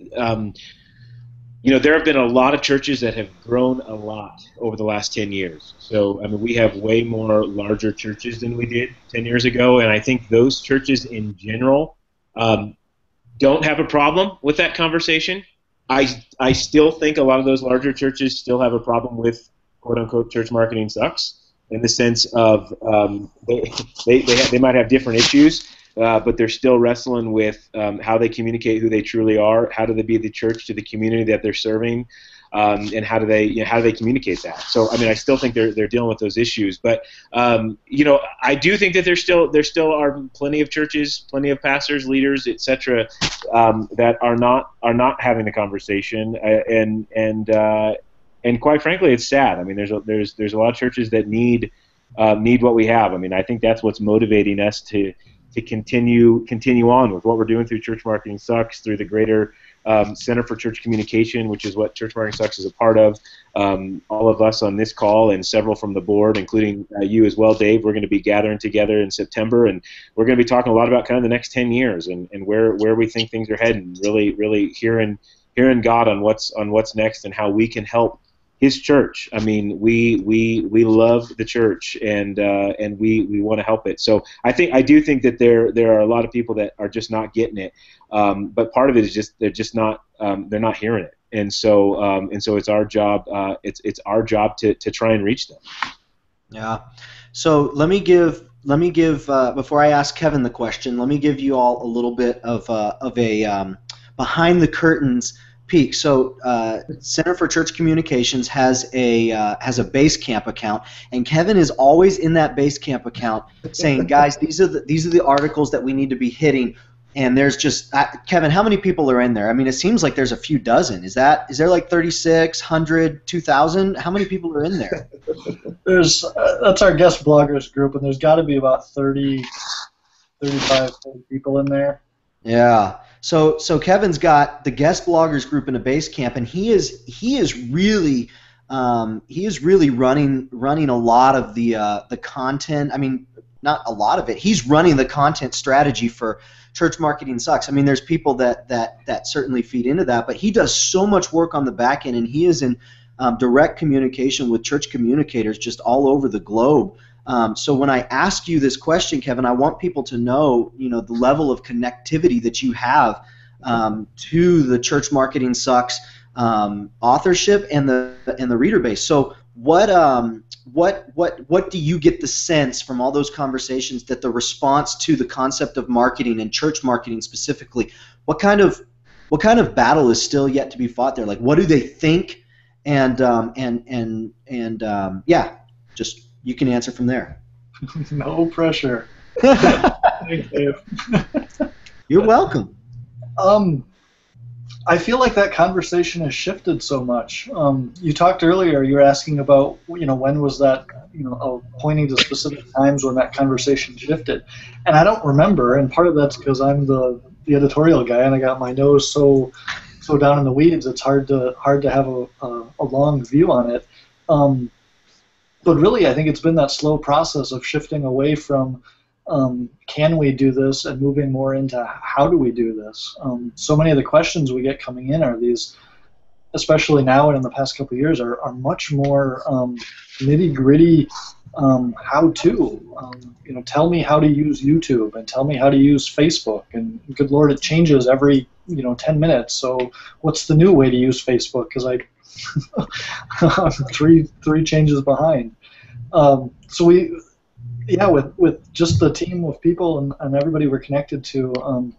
you know, there have been a lot of churches that have grown a lot over the last 10 years. So, I mean, we have way more larger churches than we did 10 years ago, and I think those churches in general don't have a problem with that conversation. I still think a lot of those larger churches still have a problem with quote-unquote church marketing sucks, in the sense of they might have different issues, but they're still wrestling with how they communicate who they truly are, how do they be the church to the community that they're serving, and how do they communicate that. So I mean, I still think they're dealing with those issues, but you know, I do think that there still are plenty of churches, plenty of pastors, leaders, etc., that are not having the conversation, and quite frankly, it's sad. I mean, there's a lot of churches that need what we have. I mean, I think that's what's motivating us to continue on with what we're doing through Church Marketing Sucks, through the greater Center for Church Communication, which is what Church Marketing Sucks is a part of. All of us on this call and several from the board, including you as well, Dave, we're going to be gathering together in September, and we're going to be talking a lot about kind of the next 10 years and where we think things are heading. Really hearing God on what's next and how we can help His church. I mean, we love the church, and we want to help it. So I do think that there are a lot of people that are just not getting it. But part of it is just they're not hearing it, and so it's our job. It's our job to try and reach them. Yeah. So let me give before I ask Kevin the question, let me give you all a little bit of a behind the curtains peek. So Center for Church Communications has a Basecamp account, and Kevin is always in that Basecamp account saying, guys, these are the articles that we need to be hitting. And there's just Kevin, how many people are in there? I mean, it seems like there's a few dozen. Is there like 3,600, 2,000? How many people are in there? There's that's our guest bloggers group, and there's got to be about 30, 35 people in there. Yeah. So Kevin's got the guest bloggers group in a Basecamp, and he is really running a lot of the content. I mean, not a lot of it. He's running the content strategy for Church Marketing Sucks. I mean, there's people that certainly feed into that, but he does so much work on the back end, and he is in direct communication with church communicators just all over the globe. So when I ask you this question, Kevin, I want people to know, the level of connectivity that you have to the Church Marketing Sucks authorship and the reader base. So what do you get the sense from all those conversations that the response to the concept of marketing and church marketing specifically, what kind of battle is still yet to be fought there? Like, what do they think? And yeah, just you can answer from there. No pressure. Thanks, Dave. You're welcome. I feel like that conversation has shifted so much. You talked earlier, you were asking about, when was that, pointing to specific times when that conversation shifted. And I don't remember, and part of that's because I'm the editorial guy and I got my nose so down in the weeds, it's hard to have a long view on it. But really, I think it's been that slow process of shifting away from can we do this and moving more into how do we do this. So many of the questions we get coming in are these, especially now and in the past couple of years, are much more nitty-gritty how-to. Tell me how to use YouTube and tell me how to use Facebook. And good Lord, it changes every 10 minutes. So what's the new way to use Facebook? Because I'm three changes behind. So with just the team of people and everybody we're connected to,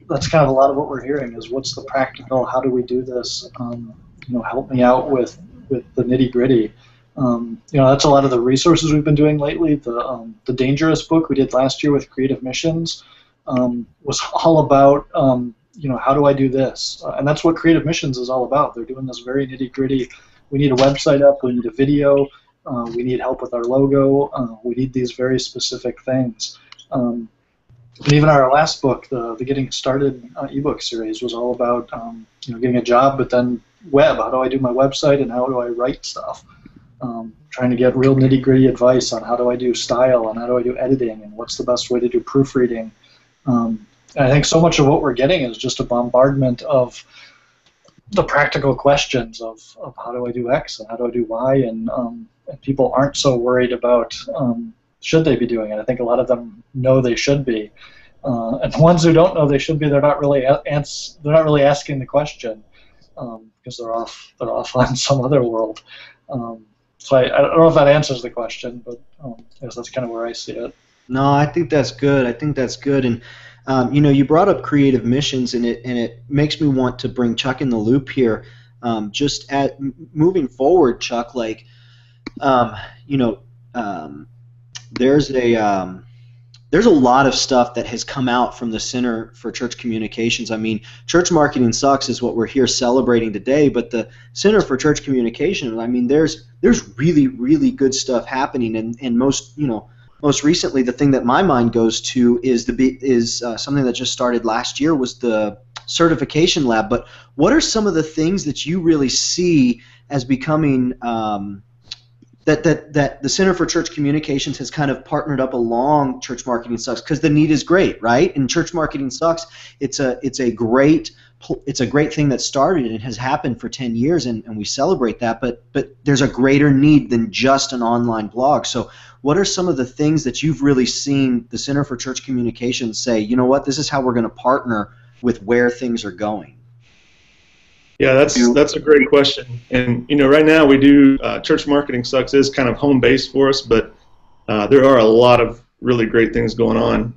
that's kind of a lot of what we're hearing is what's the practical, how do we do this, help me out with the nitty-gritty. That's a lot of the resources we've been doing lately. The Dangerous book we did last year with Creative Missions was all about how do I do this? And that's what Creative Missions is all about. They're doing this very nitty-gritty. We need a website up, we need a video, we need help with our logo, we need these very specific things. And even our last book, the Getting Started ebook series, was all about getting a job, but then web. How do I do my website and how do I write stuff? Trying to get real nitty-gritty advice on how do I do style and how do I do editing and what's the best way to do proofreading. And I think so much of what we're getting is just a bombardment of the practical questions of how do I do X and how do I do Y, and people aren't so worried about should they be doing it. I think a lot of them know they should be, and the ones who don't know they should be, they're not really asking the question because they're off on some other world. So I don't know if that answers the question, but I guess that's kind of where I see it. No, I think that's good. And you brought up Creative Missions, and it makes me want to bring Chuck in the loop here. Just at moving forward, Chuck, there's a lot of stuff that has come out from the Center for Church Communications. I mean, Church Marketing Sucks is what we're here celebrating today, but the Center for Church Communications, I mean, there's really, really good stuff happening, and most recently, the thing that my mind goes to is something that just started last year, was the certification lab. But what are some of the things that you really see as becoming that the Center for Church Communications has kind of partnered up along Church Marketing Sucks, because the need is great, right? And Church Marketing Sucks, it's a great thing that started and has happened for 10 years, and we celebrate that. But there's a greater need than just an online blog. So what are some of the things that you've really seen the Center for Church Communications say, you know what, this is how we're going to partner with where things are going? Yeah, that's a great question. And right now we do Church Marketing Sucks is kind of home base for us, but there are a lot of really great things going on.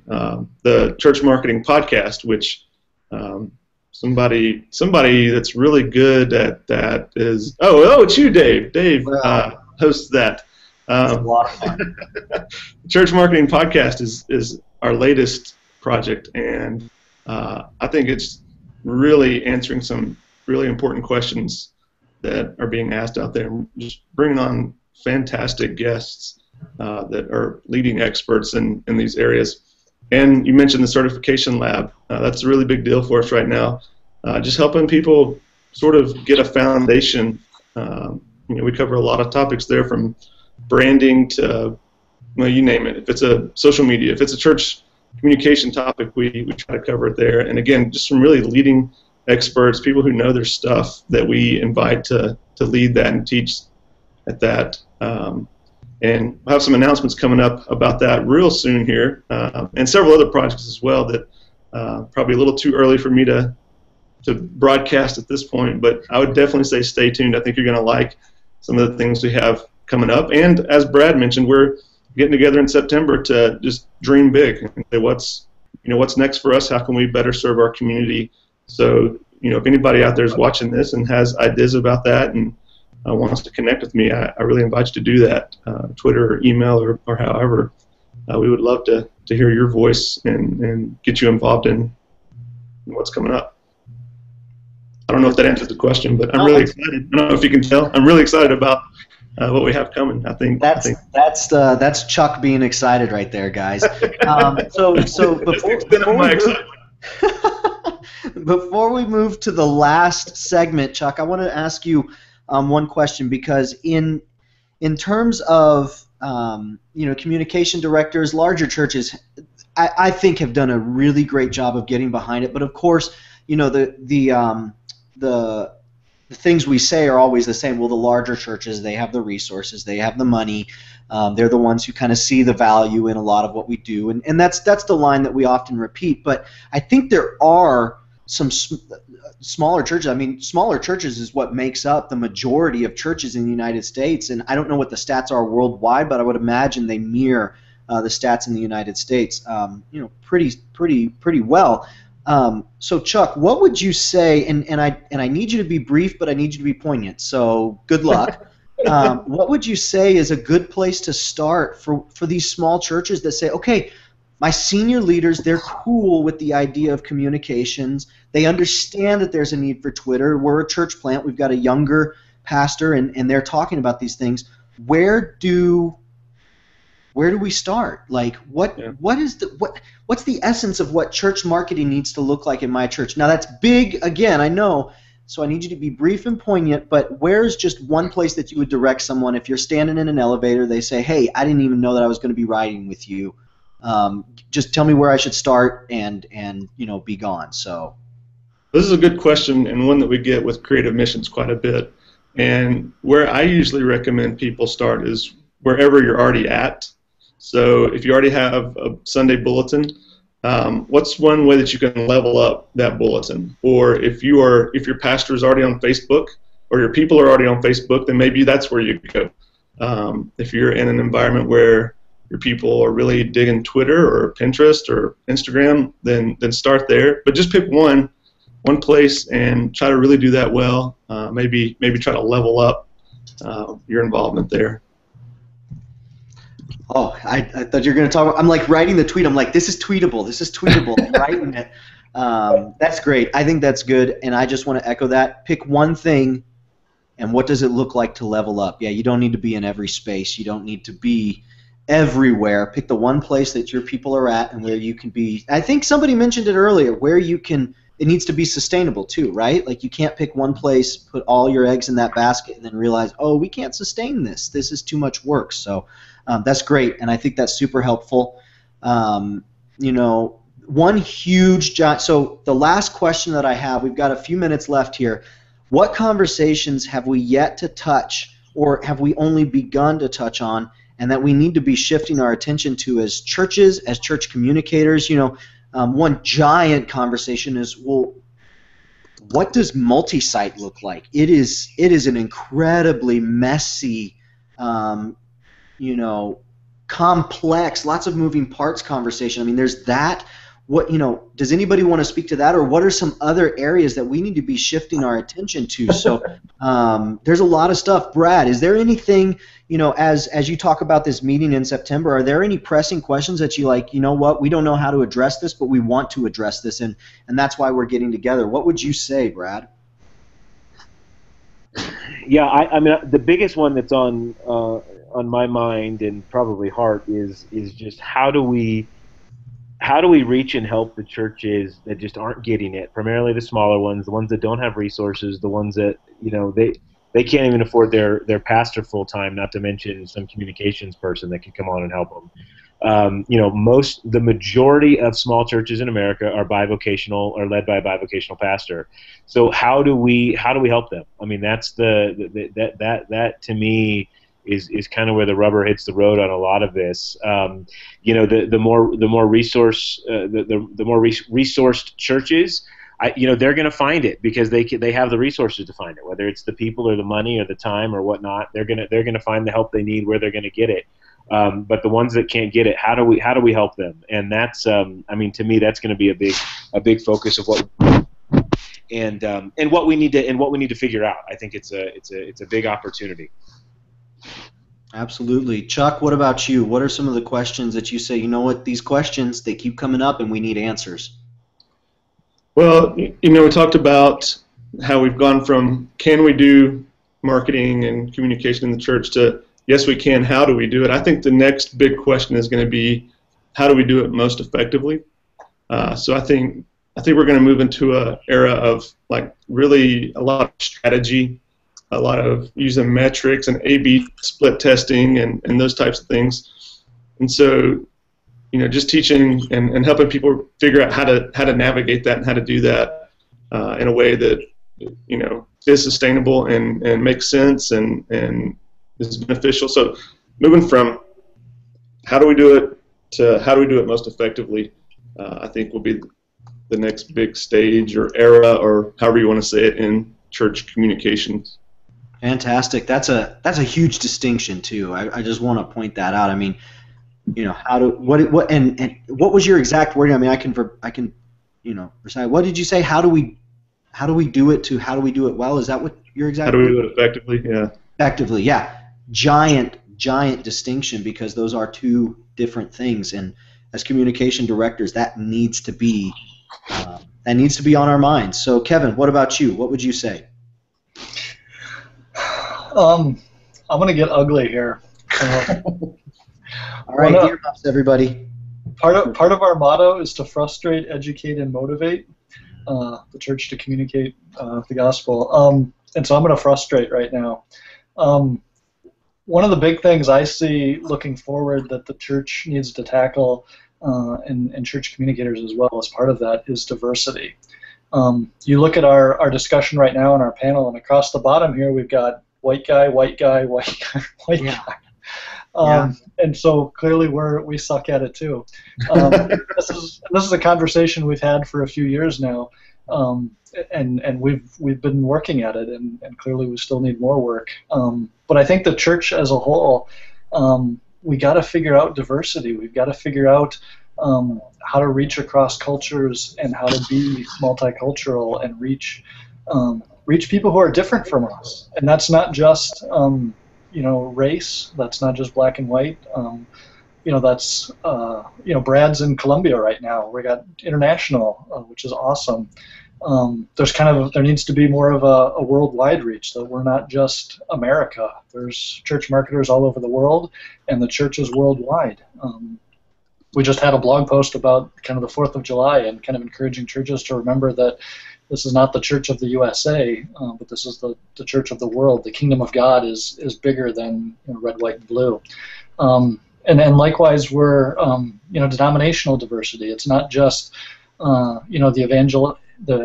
The Church Marketing Podcast, which somebody that's really good at that is it's you, Dave. Dave hosts that. It's a lot of fun. Church Marketing Podcast is our latest project, and I think it's really answering some really important questions that are being asked out there, and just bringing on fantastic guests that are leading experts in these areas. And you mentioned the certification lab. That's a really big deal for us right now. Just helping people sort of get a foundation. We cover a lot of topics there, from branding to, you name it. If it's a social media, if it's a church communication topic, we try to cover it there. And again, just some really leading experts, people who know their stuff, that we invite to lead that and teach at that. And we'll have some announcements coming up about that real soon here, and several other projects as well that probably a little too early for me to broadcast at this point, but I would definitely say stay tuned. I think you're going to like some of the things we have coming up. And as Brad mentioned, we're getting together in September to just dream big and say what's next for us, how can we better serve our community. So, if anybody out there is watching this and has ideas about that and wants to connect with me, I really invite you to do that, Twitter or email or however. We would love to hear your voice and get you involved in what's coming up. I don't know if that answers the question, but I'm really excited. I don't know if you can tell. I'm really excited about what we have coming. I think that's Chuck being excited right there, guys. Before we move to the last segment, Chuck, I want to ask you, one question, because in terms of communication directors, larger churches, I think have done a really great job of getting behind it. But of course, the things we say are always the same. Well, the larger churches, they have the resources, they have the money, they're the ones who kind of see the value in a lot of what we do, and that's the line that we often repeat. But I think there are some smaller churches. I mean, smaller churches is what makes up the majority of churches in the United States, and I don't know what the stats are worldwide, but I would imagine they mirror the stats in the United States, pretty well. So Chuck, what would you say? And I need you to be brief, but I need you to be poignant. So good luck. What would you say is a good place to start for these small churches that say, okay, my senior leaders, they're cool with the idea of communications. They understand that there's a need for Twitter. We're a church plant. We've got a younger pastor, and they're talking about these things. Where do we start? Like, what's the essence of what church marketing needs to look like in my church? Now, that's big, again, I know, so I need you to be brief and poignant, but where's just one place that you would direct someone if you're standing in an elevator, they say, hey, I didn't even know that I was going to be riding with you. Just tell me where I should start and be gone. So this is a good question, and one that we get with Creative Missions quite a bit. And where I usually recommend people start is wherever you're already at. So if you already have a Sunday bulletin, what's one way that you can level up that bulletin? Or if your pastor is already on Facebook, or your people are already on Facebook, then maybe that's where you go. If you're in an environment where your people are really digging Twitter or Pinterest or Instagram, then start there. But just pick one place and try to really do that well. Maybe try to level up your involvement there. Oh, I thought you were going to talk about, I'm like writing the tweet. I'm like, this is tweetable. I'm writing it. That's great. I think that's good, and I just want to echo that. Pick one thing, and what does it look like to level up? Yeah, you don't need to be in every space. You don't need to be everywhere. Pick the one place that your people are at and where you can be. I think somebody mentioned it earlier, where you can, it needs to be sustainable too, right? Like, you can't pick one place, put all your eggs in that basket, and then realize, oh, we can't sustain this. This is too much work. So that's great, and I think that's super helpful. One huge so the last question that I have, we've got a few minutes left here. What conversations have we yet to touch, or have we only begun to touch on, and that we need to be shifting our attention to as churches, as church communicators? One giant conversation is, well, what does multi-site look like? It is an incredibly messy, complex, lots of moving parts conversation. I mean, there's that. Does anybody want to speak to that, or what are some other areas that we need to be shifting our attention to? So there's a lot of stuff. Brad, is there anything, as you talk about this meeting in September, are there any pressing questions that you like, we don't know how to address this, but we want to address this, and that's why we're getting together? What would you say, Brad? Yeah, I mean, the biggest one that's on my mind and probably heart is just how do we reach and help the churches that just aren't getting it, primarily the smaller ones, the ones that don't have resources, the ones that they can't even afford their pastor full time, not to mention some communications person that can come on and help them. The majority of small churches in America are bivocational or led by a bivocational pastor. So how do we help them? I mean, that's that to me is kind of where the rubber hits the road on a lot of this. The more resourced churches, they're going to find it because they have the resources to find it. Whether it's the people or the money or the time or whatnot, they're going to find the help they need where they're going to get it. But the ones that can't get it, how do we help them? And that's to me, that's going to be a big focus of what and what we need to figure out. I think it's a big opportunity. Absolutely. Chuck, what about you? What are some of the questions that you say, these questions, they keep coming up and we need answers? Well, we talked about how we've gone from can we do marketing and communication in the church to yes, we can. How do we do it? I think the next big question is going to be how do we do it most effectively? So I think we're going to move into an era of like really a lot of strategy, a lot of using metrics and A/B split testing and those types of things. And so, just teaching and helping people figure out how to navigate that and how to do that in a way that is sustainable and makes sense and is beneficial. So moving from how do we do it to how do we do it most effectively, I think will be the next big stage or era, or however you want to say it, in church communications. Fantastic. That's a huge distinction too. I just want to point that out. I mean, what was your exact wording? I mean, I can recite. What did you say? How do we do it to how do we do it well? Is that what your exact? How do we do it effectively? Yeah. Effectively, yeah. Giant distinction, because those are two different things, and as communication directors, that needs to be on our minds. So, Kevin, what about you? What would you say? I'm going to get ugly here. All right, earmuffs, everybody. Part of our motto is to frustrate, educate, and motivate the church to communicate the gospel. And so I'm going to frustrate right now. One of the big things I see looking forward that the church needs to tackle, and church communicators as well as part of that, is diversity. You look at our discussion right now on our panel, and across the bottom here we've got white guy, white guy, white guy, white guy. And so clearly we suck at it too. This is a conversation we've had for a few years now, and we've been working at it, and clearly we still need more work. But I think the church as a whole, we got to figure out diversity. We've got to figure out how to reach across cultures and how to be multicultural and reach people who are different from us. And that's not just race. That's not just black and white. That's Brad's in Colombia right now. We got international, which is awesome. There needs to be more of a worldwide reach, that we're not just America. There's church marketers all over the world, and the church is worldwide. We just had a blog post about kind of the 4th of July and kind of encouraging churches to remember that this is not the church of the USA, but this is the church of the world. The kingdom of God is bigger than red, white, and blue. And likewise, we're denominational diversity. It's not just the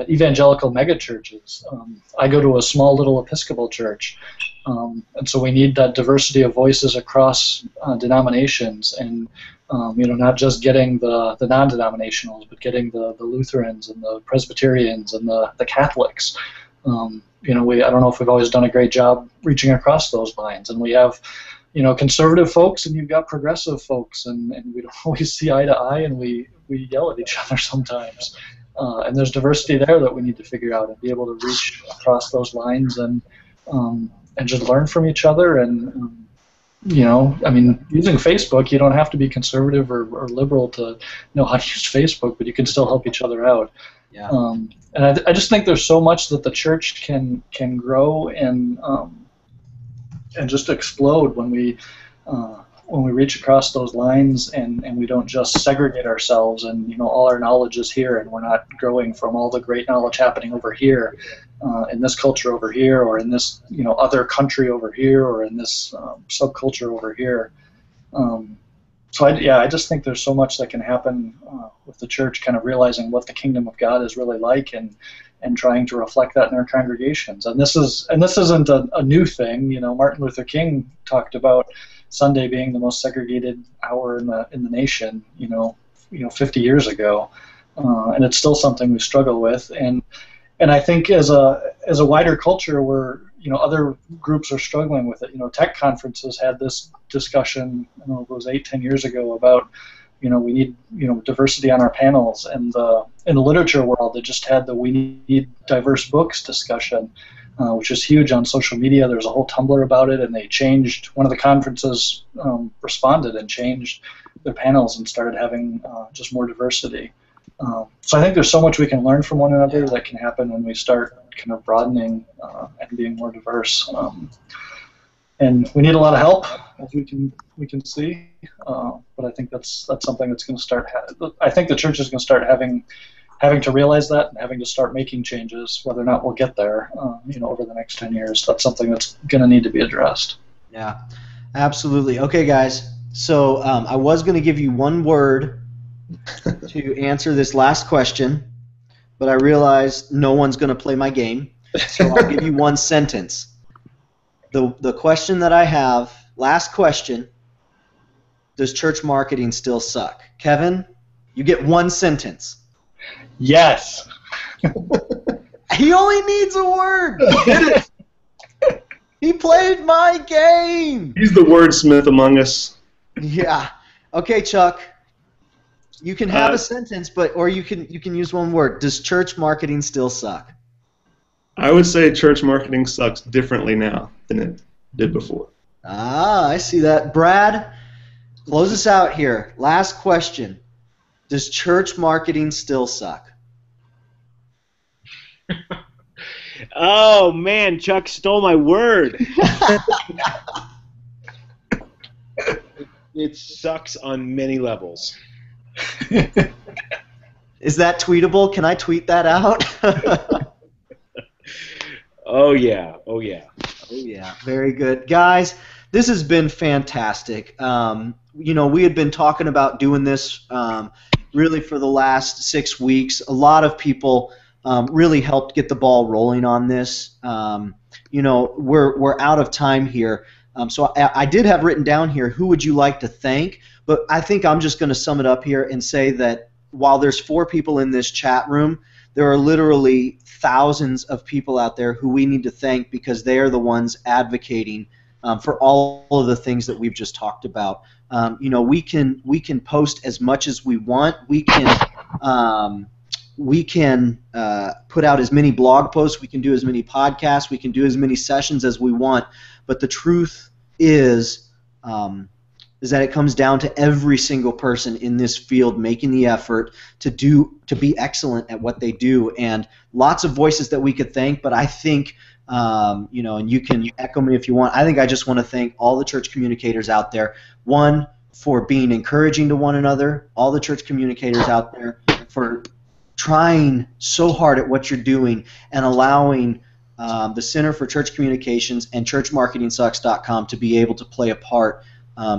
evangelical megachurches. I go to a small little Episcopal church, and so we need that diversity of voices across denominations, and not just getting the non-denominationals, but getting the Lutherans and the Presbyterians and the Catholics. I don't know if we've always done a great job reaching across those lines, and we have conservative folks, and you've got progressive folks, and we don't always see eye to eye, and we yell at each other sometimes. And there's diversity there that we need to figure out and be able to reach across those lines and just learn from each other. And using Facebook, you don't have to be conservative or liberal to know how to use Facebook, but you can still help each other out. Yeah. And I just think there's so much that the church can grow and just explode when we reach across those lines, and we don't just segregate ourselves and all our knowledge is here, and we're not growing from all the great knowledge happening over here, in this culture over here, or in this other country over here, or in this subculture over here. So I just think there's so much that can happen with the church kind of realizing what the kingdom of God is really like, and trying to reflect that in our congregations. And this isn't a new thing. Martin Luther King talked about Sunday being the most segregated hour in the nation, 50 years ago, and it's still something we struggle with. And I think as a wider culture, where other groups are struggling with it. Tech conferences had this discussion, I don't know if it was 8-10 years ago, about we need diversity on our panels, and in the literature world, they just had the we need diverse books discussion, which is huge on social media. There's a whole Tumblr about it, and they changed. One of the conferences responded and changed their panels and started having just more diversity. So I think there's so much we can learn from one another that can happen when we start kind of broadening and being more diverse. And we need a lot of help, as we can see. But I think that's something that's going to start. I think the church is going to start having having to realize that and having to start making changes, whether or not we'll get there, over the next 10 years. That's something that's going to need to be addressed. Yeah, absolutely. Okay, guys. So I was going to give you one word to answer this last question, but I realized no one's going to play my game, so I'll give you one sentence. The question that I have, last question, does church marketing still suck? Kevin, you get one sentence. Yes. He only needs a word. He played my game. He's the wordsmith among us. Yeah. Okay, Chuck. You can have a sentence, or you can use one word. Does church marketing still suck? I would say church marketing sucks differently now than it did before. Ah, I see that. Brad, close us out here. Last question. Does church marketing still suck? Oh, man, Chuck stole my word. It sucks on many levels. Is that tweetable? Can I tweet that out? Oh, yeah. Oh, yeah. Oh, yeah. Very good. Guys, this has been fantastic. We had been talking about doing this really for the last 6 weeks. A lot of people really helped get the ball rolling on this. We're out of time here. So I did have written down here, who would you like to thank? But I think I'm just going to sum it up here and say that while there's 4 people in this chat room, there are literally thousands of people out there who we need to thank because they are the ones advocating for all of the things that we've just talked about. We can post as much as we want. We can put out as many blog posts. We can do as many podcasts. We can do as many sessions as we want. But the truth is that it comes down to every single person in this field making the effort to be excellent at what they do. And lots of voices that we could thank, but I think, and you can echo me if you want, I think I just want to thank all the church communicators out there. One, for being encouraging to one another, all the church communicators out there for trying so hard at what you're doing and allowing the Center for Church Communications and churchmarketingsucks.com to be able to play a part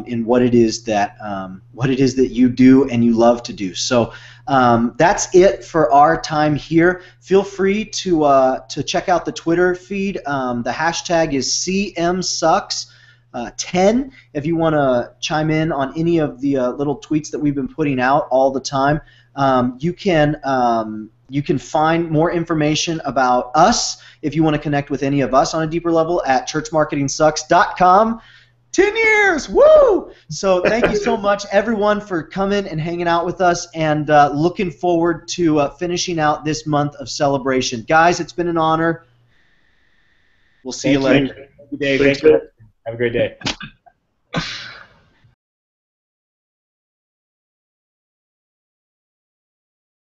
in what it is that you do and you love to do. So that's it for our time here. Feel free to check out the Twitter feed. The hashtag is CMSucks10 if you want to chime in on any of the little tweets that we've been putting out all the time. You can find more information about us if you want to connect with any of us on a deeper level at churchmarketingsucks.com. 10 years! Woo! So thank you so much, everyone, for coming and hanging out with us, and looking forward to finishing out this month of celebration. Guys, it's been an honor. We'll see you later. Thank you, Dave. Thanks. Have a great day.